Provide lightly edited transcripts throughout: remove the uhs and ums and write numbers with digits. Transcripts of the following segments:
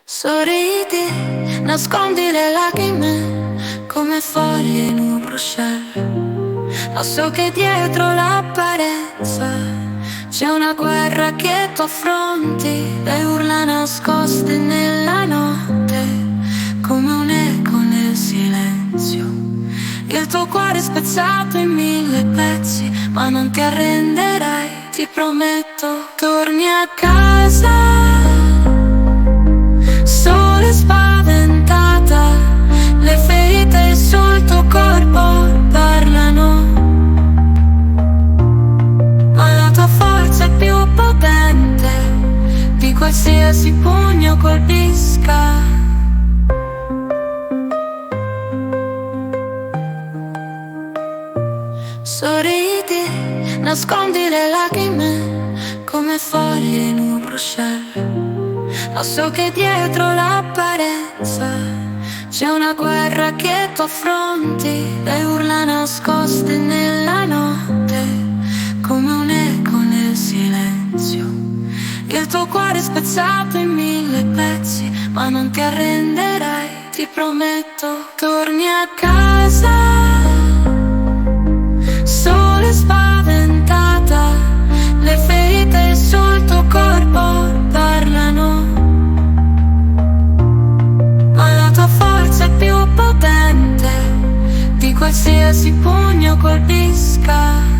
Sorridi, nascondi le lacrime come foglie in un bruscello. Lo so che dietro l'apparenza c'è una guerra che tu affronti, le urla nascoste nella notte come un'eco nel silenzio. Il tuo cuore è spezzato in mille pezzi, ma non ti arrenderai, ti prometto. Torni a casa solo spaventata, le ferite sul tuo corpo parlano, ma la tua forza è più potente di qualsiasi pugno colpisca. Sorridi, nascondi le lacrime come foglie in un ruscello. Lo so che dietro l'apparenza c'è una guerra che tu affronti, le urla nascoste nella notte come un'eco nel silenzio. Il tuo cuore è spezzato in mille pezzi, ma non ti arrenderai, ti prometto. Torni a casa solo spaventata, le ferite sul tuo corpo parlano, ma la tua forza è più potente di qualsiasi pugno colpisca.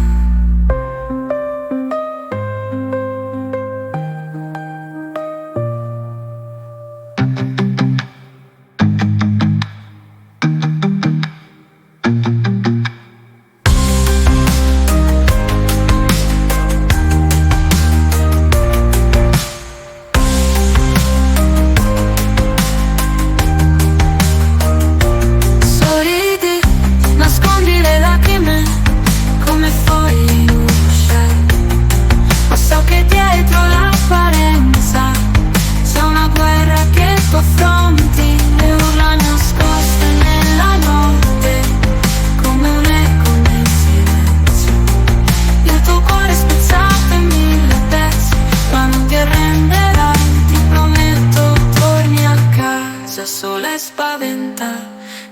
Sola e spaventa,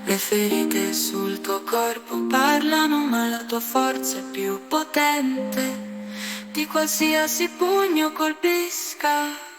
le ferite sul tuo corpo parlano, ma la tua forza è più potente di qualsiasi pugno colpisca.